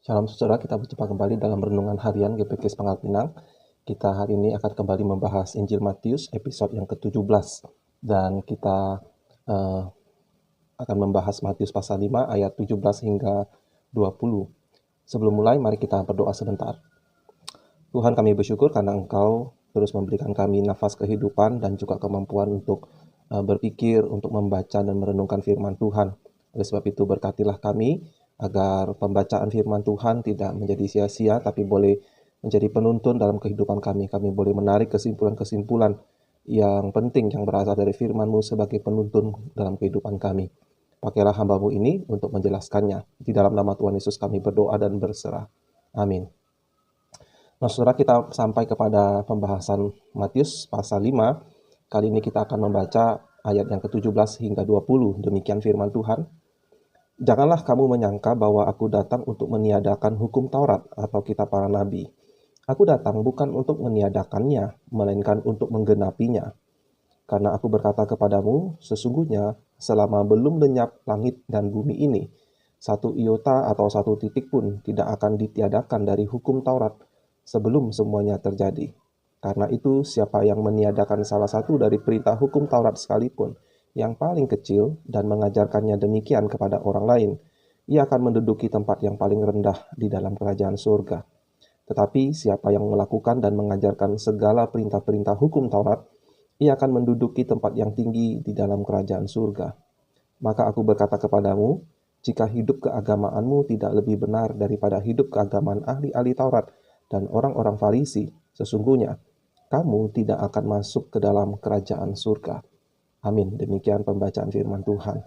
Shalom saudara, kita berjumpa kembali dalam renungan harian GPK Pangkal Pinang. Kita hari ini akan kembali membahas Injil Matius episode yang ke-17. Dan kita akan membahas Matius pasal 5 ayat 17 hingga 20. Sebelum mulai, mari kita berdoa sebentar. Tuhan, kami bersyukur karena Engkau terus memberikan kami nafas kehidupan dan juga kemampuan untuk berpikir, untuk membaca dan merenungkan firman Tuhan. Oleh sebab itu berkatilah kami agar pembacaan firman Tuhan tidak menjadi sia-sia, tapi boleh menjadi penuntun dalam kehidupan kami. Kami boleh menarik kesimpulan-kesimpulan yang penting yang berasal dari firman-Mu sebagai penuntun dalam kehidupan kami. Pakailah hamba-Mu ini untuk menjelaskannya. Di dalam nama Tuhan Yesus kami berdoa dan berserah. Amin. Nah, saudara, kita sampai kepada pembahasan Matius pasal 5. Kali ini kita akan membaca ayat yang ke-17 hingga 20. Demikian firman Tuhan. Janganlah kamu menyangka bahwa aku datang untuk meniadakan hukum Taurat atau kitab para nabi. Aku datang bukan untuk meniadakannya, melainkan untuk menggenapinya. Karena aku berkata kepadamu, sesungguhnya selama belum lenyap langit dan bumi ini, satu iota atau satu titik pun tidak akan ditiadakan dari hukum Taurat sebelum semuanya terjadi. Karena itu, siapa yang meniadakan salah satu dari perintah hukum Taurat sekalipun, yang paling kecil, dan mengajarkannya demikian kepada orang lain, ia akan menduduki tempat yang paling rendah di dalam kerajaan surga. Tetapi siapa yang melakukan dan mengajarkan segala perintah-perintah hukum Taurat, ia akan menduduki tempat yang tinggi di dalam kerajaan surga. Maka aku berkata kepadamu, jika hidup keagamaanmu tidak lebih benar daripada hidup keagamaan ahli-ahli Taurat dan orang-orang Farisi, sesungguhnya kamu tidak akan masuk ke dalam kerajaan surga. Amin. Demikian pembacaan firman Tuhan.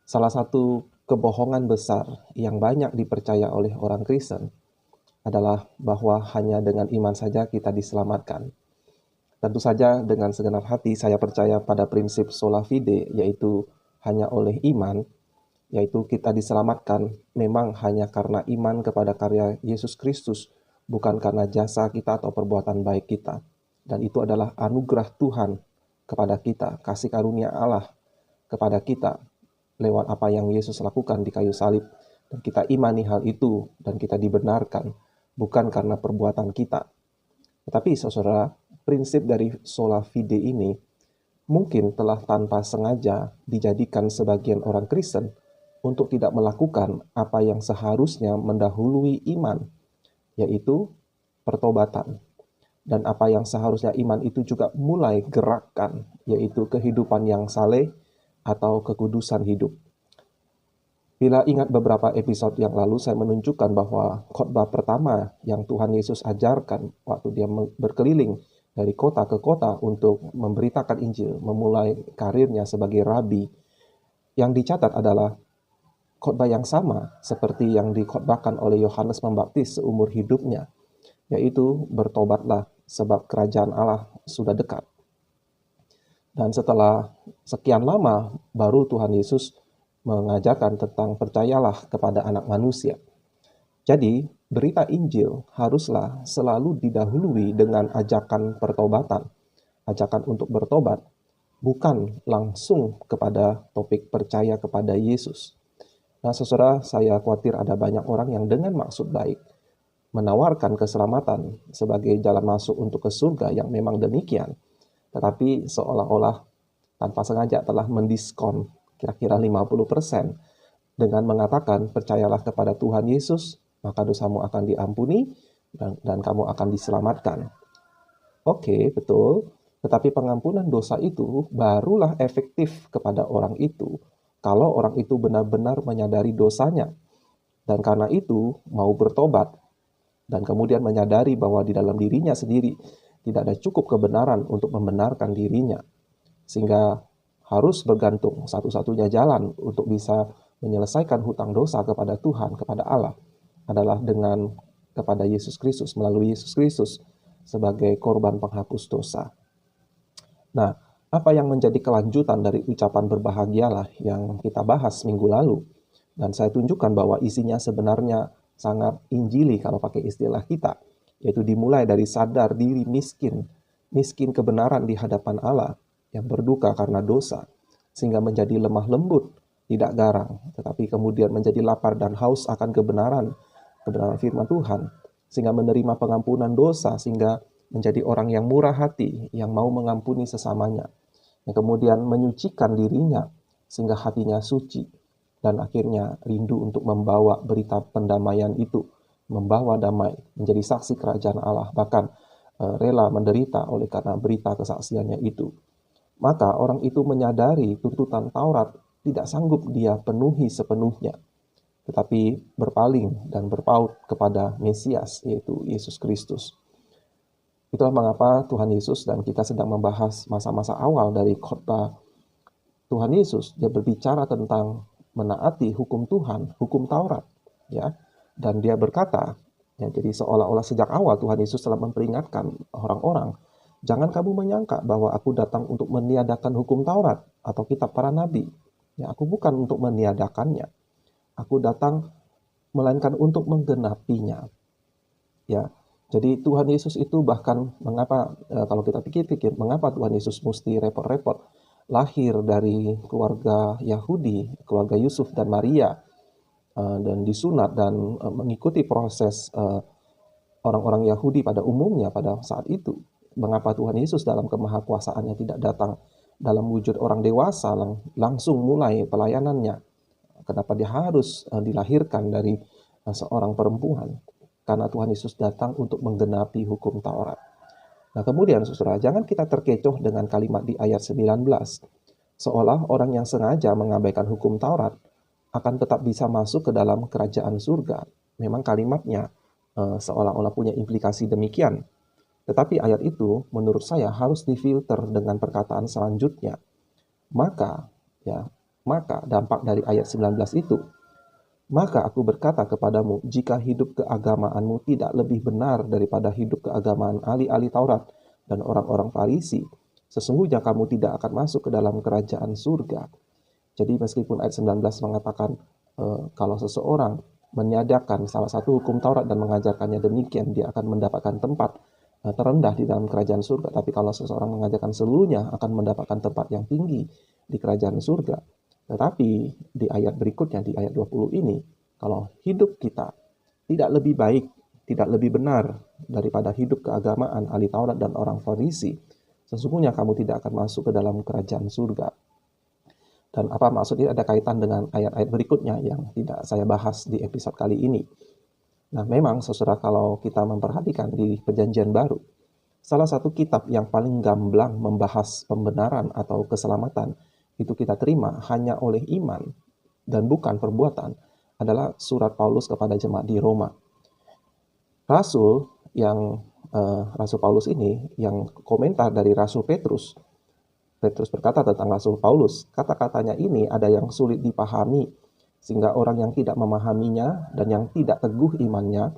Salah satu kebohongan besar yang banyak dipercaya oleh orang Kristen adalah bahwa hanya dengan iman saja kita diselamatkan. Tentu saja dengan segenap hati saya percaya pada prinsip sola fide, yaitu hanya oleh iman, yaitu kita diselamatkan memang hanya karena iman kepada karya Yesus Kristus, bukan karena jasa kita atau perbuatan baik kita. Dan itu adalah anugerah Tuhan kepada kita, kasih karunia Allah kepada kita lewat apa yang Yesus lakukan di kayu salib. Dan kita imani hal itu dan kita dibenarkan, bukan karena perbuatan kita. Tetapi saudara, prinsip dari sola fide ini mungkin telah tanpa sengaja dijadikan sebagian orang Kristen untuk tidak melakukan apa yang seharusnya mendahului iman, yaitu pertobatan. Dan apa yang seharusnya iman itu juga mulai gerakkan, yaitu kehidupan yang saleh atau kekudusan hidup. Bila ingat beberapa episode yang lalu, saya menunjukkan bahwa khotbah pertama yang Tuhan Yesus ajarkan waktu dia berkeliling dari kota ke kota untuk memberitakan Injil, memulai karirnya sebagai rabi, yang dicatat adalah khotbah yang sama seperti yang dikhotbahkan oleh Yohanes Pembaptis seumur hidupnya, yaitu bertobatlah sebab kerajaan Allah sudah dekat. Dan setelah sekian lama baru Tuhan Yesus mengajarkan tentang percayalah kepada anak manusia. Jadi berita Injil haruslah selalu didahului dengan ajakan pertobatan, ajakan untuk bertobat, bukan langsung kepada topik percaya kepada Yesus. Nah, saudara, saya khawatir ada banyak orang yang dengan maksud baik menawarkan keselamatan sebagai jalan masuk untuk ke surga yang memang demikian, tetapi seolah-olah tanpa sengaja telah mendiskon kira-kira 50% dengan mengatakan percayalah kepada Tuhan Yesus, maka dosamu akan diampuni dan kamu akan diselamatkan. Oke, betul, tetapi pengampunan dosa itu barulah efektif kepada orang itu kalau orang itu benar-benar menyadari dosanya, dan karena itu mau bertobat, dan kemudian menyadari bahwa di dalam dirinya sendiri tidak ada cukup kebenaran untuk membenarkan dirinya. Sehingga harus bergantung satu-satunya jalan untuk bisa menyelesaikan hutang dosa kepada Tuhan, kepada Allah, adalah dengan kepada Yesus Kristus, melalui Yesus Kristus sebagai korban penghapus dosa. Nah, apa yang menjadi kelanjutan dari ucapan berbahagialah yang kita bahas minggu lalu? Dan saya tunjukkan bahwa isinya sebenarnya sangat injili kalau pakai istilah kita, yaitu dimulai dari sadar diri miskin kebenaran di hadapan Allah, yang berduka karena dosa, sehingga menjadi lemah lembut, tidak garang, tetapi kemudian menjadi lapar dan haus akan kebenaran, kebenaran firman Tuhan, sehingga menerima pengampunan dosa, sehingga menjadi orang yang murah hati, yang mau mengampuni sesamanya, yang kemudian menyucikan dirinya, sehingga hatinya suci, dan akhirnya rindu untuk membawa berita pendamaian itu, membawa damai, menjadi saksi kerajaan Allah, bahkan rela menderita oleh karena berita kesaksiannya itu. Maka orang itu menyadari tuntutan Taurat tidak sanggup dia penuhi sepenuhnya, tetapi berpaling dan berpaut kepada Mesias, yaitu Yesus Kristus. Itulah mengapa Tuhan Yesus, dan kita sedang membahas masa-masa awal dari khotbah Tuhan Yesus, dia berbicara tentang menaati hukum Tuhan, hukum Taurat, ya. Dan dia berkata, ya, jadi seolah-olah sejak awal Tuhan Yesus telah memperingatkan orang-orang, jangan kamu menyangka bahwa aku datang untuk meniadakan hukum Taurat atau kitab para nabi. Ya, aku bukan untuk meniadakannya. Aku datang melainkan untuk menggenapinya. Ya, jadi Tuhan Yesus itu bahkan mengapa kalau kita pikir-pikir, mengapa Tuhan Yesus mesti repot-repot lahir dari keluarga Yahudi, keluarga Yusuf dan Maria, dan disunat dan mengikuti proses orang-orang Yahudi pada umumnya pada saat itu. Mengapa Tuhan Yesus dalam kemahakuasaannya tidak datang dalam wujud orang dewasa, langsung mulai pelayanannya? Kenapa dia harus dilahirkan dari seorang perempuan? Karena Tuhan Yesus datang untuk menggenapi hukum Taurat. Nah kemudian saudara, jangan kita terkecoh dengan kalimat di ayat 19. Seolah orang yang sengaja mengabaikan hukum Taurat akan tetap bisa masuk ke dalam kerajaan surga. Memang kalimatnya seolah-olah punya implikasi demikian. Tetapi ayat itu menurut saya harus difilter dengan perkataan selanjutnya. Maka dampak dari ayat 19 itu, maka aku berkata kepadamu, jika hidup keagamaanmu tidak lebih benar daripada hidup keagamaan ahli-ahli Taurat dan orang-orang Farisi, sesungguhnya kamu tidak akan masuk ke dalam kerajaan surga. Jadi meskipun ayat 19 mengatakan kalau seseorang meniadakan salah satu hukum Taurat dan mengajarkannya demikian, dia akan mendapatkan tempat terendah di dalam kerajaan surga. Tapi kalau seseorang mengajarkan seluruhnya, akan mendapatkan tempat yang tinggi di kerajaan surga. Tetapi di ayat berikutnya, di ayat 20 ini, kalau hidup kita tidak lebih baik, tidak lebih benar daripada hidup keagamaan ahli Taurat dan orang Farisi, sesungguhnya kamu tidak akan masuk ke dalam kerajaan surga. Dan apa maksudnya ada kaitan dengan ayat-ayat berikutnya yang tidak saya bahas di episode kali ini. Nah memang saudara, kalau kita memperhatikan di Perjanjian Baru, salah satu kitab yang paling gamblang membahas pembenaran atau keselamatan itu kita terima hanya oleh iman dan bukan perbuatan adalah surat Paulus kepada jemaat di Roma. Rasul Paulus ini yang komentar dari Rasul Petrus berkata tentang Rasul Paulus, kata-katanya ini ada yang sulit dipahami, sehingga orang yang tidak memahaminya dan yang tidak teguh imannya,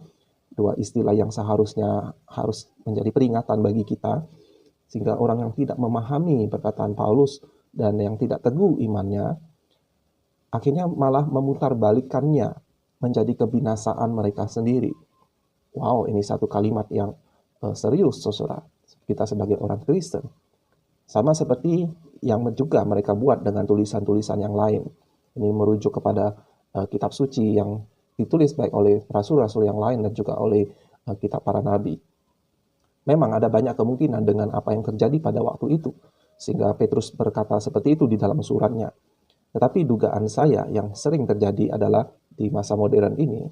dua istilah yang seharusnya harus menjadi peringatan bagi kita, sehingga orang yang tidak memahami perkataan Paulus dan yang tidak teguh imannya, akhirnya malah memutarbalikkannya menjadi kebinasaan mereka sendiri. Wow, ini satu kalimat yang serius, saudara, kita sebagai orang Kristen. Sama seperti yang juga mereka buat dengan tulisan-tulisan yang lain. Ini merujuk kepada kitab suci yang ditulis baik oleh rasul-rasul yang lain dan juga oleh kitab para nabi. Memang ada banyak kemungkinan dengan apa yang terjadi pada waktu itu, sehingga Petrus berkata seperti itu di dalam suratnya. Tetapi dugaan saya yang sering terjadi adalah di masa modern ini,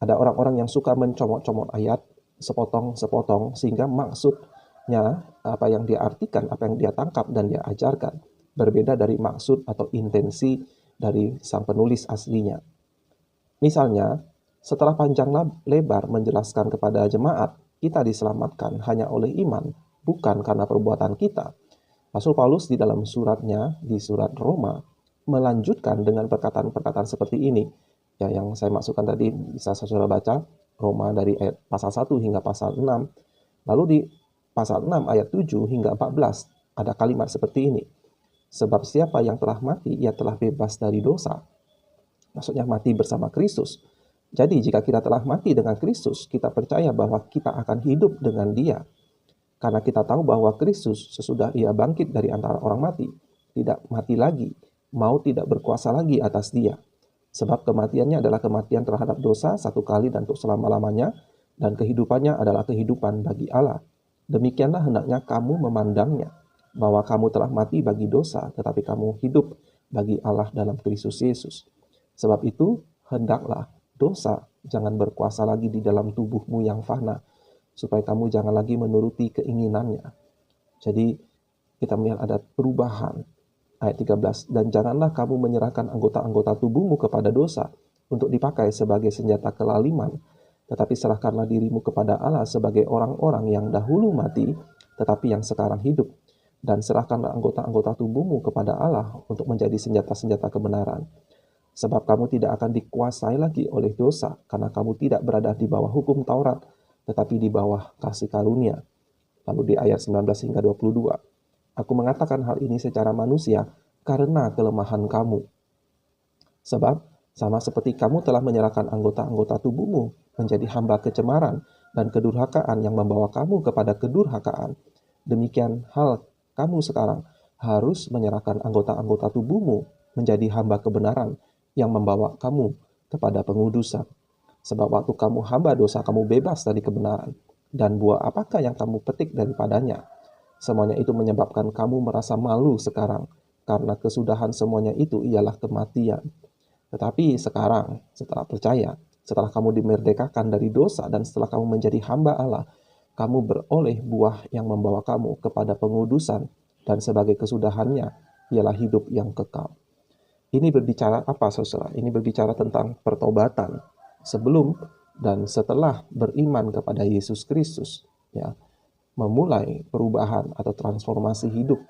ada orang-orang yang suka mencomot-comot ayat sepotong-sepotong, sehingga maksudnya apa yang dia artikan, apa yang dia tangkap dan dia ajarkan berbeda dari maksud atau intensi dari sang penulis aslinya. Misalnya, setelah panjang lebar menjelaskan kepada jemaat, kita diselamatkan hanya oleh iman, bukan karena perbuatan kita. Rasul Paulus di dalam suratnya, di surat Roma, melanjutkan dengan perkataan-perkataan seperti ini. Ya, yang saya maksudkan tadi bisa saudara baca, Roma dari ayat pasal 1 hingga pasal 6. Lalu di pasal 6 ayat 7 hingga 14 ada kalimat seperti ini. Sebab siapa yang telah mati, ia telah bebas dari dosa. Maksudnya mati bersama Kristus. Jadi jika kita telah mati dengan Kristus, kita percaya bahwa kita akan hidup dengan Dia. Karena kita tahu bahwa Kristus sesudah Ia bangkit dari antara orang mati, tidak mati lagi, maut tidak berkuasa lagi atas Dia. Sebab kematiannya adalah kematian terhadap dosa satu kali dan untuk selama-lamanya, dan kehidupannya adalah kehidupan bagi Allah. Demikianlah hendaknya kamu memandangnya, bahwa kamu telah mati bagi dosa, tetapi kamu hidup bagi Allah dalam Kristus Yesus. Sebab itu, hendaklah dosa jangan berkuasa lagi di dalam tubuhmu yang fana, supaya kamu jangan lagi menuruti keinginannya. Jadi kita melihat ada perubahan. Ayat 13, dan janganlah kamu menyerahkan anggota-anggota tubuhmu kepada dosa untuk dipakai sebagai senjata kelaliman, tetapi serahkanlah dirimu kepada Allah sebagai orang-orang yang dahulu mati, tetapi yang sekarang hidup. Dan serahkanlah anggota-anggota tubuhmu kepada Allah untuk menjadi senjata-senjata kebenaran. Sebab kamu tidak akan dikuasai lagi oleh dosa, karena kamu tidak berada di bawah hukum Taurat, tetapi di bawah kasih karunia. Lalu di ayat 19 hingga 22. Aku mengatakan hal ini secara manusia karena kelemahan kamu. Sebab sama seperti kamu telah menyerahkan anggota-anggota tubuhmu menjadi hamba kecemaran dan kedurhakaan yang membawa kamu kepada kedurhakaan, demikian hal kamu sekarang harus menyerahkan anggota-anggota tubuhmu menjadi hamba kebenaran yang membawa kamu kepada pengudusan. Sebab waktu kamu hamba dosa, kamu bebas dari kebenaran. Dan buah apakah yang kamu petik daripadanya? Semuanya itu menyebabkan kamu merasa malu sekarang, karena kesudahan semuanya itu ialah kematian. Tetapi sekarang, setelah percaya, setelah kamu dimerdekakan dari dosa dan setelah kamu menjadi hamba Allah, kamu beroleh buah yang membawa kamu kepada pengudusan, dan sebagai kesudahannya ialah hidup yang kekal. Ini berbicara apa, saudara? Ini berbicara tentang pertobatan sebelum dan setelah beriman kepada Yesus Kristus, ya, memulai perubahan atau transformasi hidup.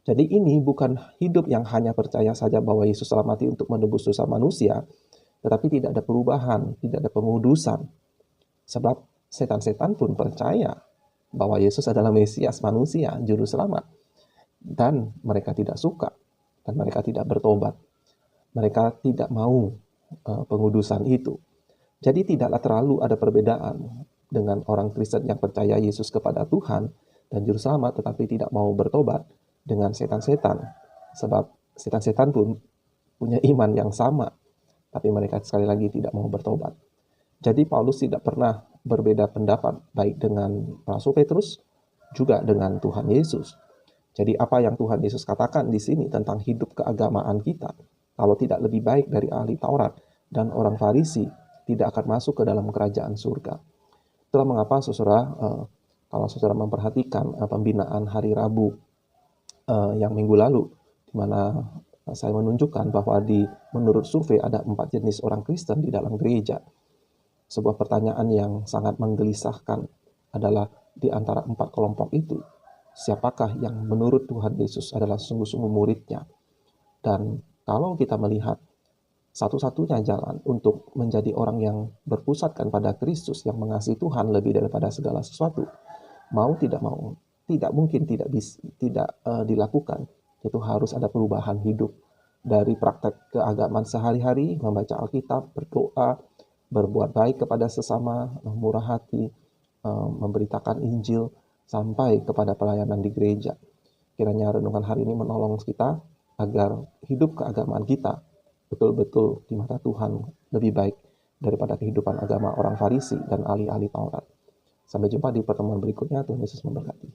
Jadi ini bukan hidup yang hanya percaya saja bahwa Yesus telah mati untuk menebus dosa manusia, tetapi tidak ada perubahan, tidak ada pengudusan. Sebab setan-setan pun percaya bahwa Yesus adalah Mesias manusia, juru selamat. Dan mereka tidak suka, dan mereka tidak bertobat. Mereka tidak mau pengudusan itu. Jadi tidaklah terlalu ada perbedaan dengan orang Kristen yang percaya Yesus kepada Tuhan dan Juru Selamat tetapi tidak mau bertobat dengan setan-setan. Sebab setan-setan pun punya iman yang sama, tapi mereka sekali lagi tidak mau bertobat. Jadi Paulus tidak pernah berbeda pendapat baik dengan Rasul Petrus juga dengan Tuhan Yesus. Jadi apa yang Tuhan Yesus katakan di sini tentang hidup keagamaan kita, kalau tidak lebih baik dari ahli Taurat dan orang Farisi, tidak akan masuk ke dalam kerajaan surga. Itulah mengapa saudara, kalau saudara memperhatikan pembinaan hari Rabu yang minggu lalu, di mana saya menunjukkan bahwa menurut survei ada 4 jenis orang Kristen di dalam gereja. Sebuah pertanyaan yang sangat menggelisahkan adalah di antara 4 kelompok itu, siapakah yang menurut Tuhan Yesus adalah sungguh-sungguh muridnya? Dan kalau kita melihat satu-satunya jalan untuk menjadi orang yang berpusatkan pada Kristus, yang mengasihi Tuhan lebih daripada segala sesuatu, mau tidak mau, tidak mungkin tidak dilakukan. Itu harus ada perubahan hidup dari praktek keagamaan sehari-hari, membaca Alkitab, berdoa, berbuat baik kepada sesama, murah hati, memberitakan Injil, sampai kepada pelayanan di gereja. Kiranya renungan hari ini menolong kita agar hidup keagamaan kita betul-betul di mata Tuhan lebih baik daripada kehidupan agama orang Farisi dan ahli-ahli Taurat. Sampai jumpa di pertemuan berikutnya. Tuhan Yesus memberkati.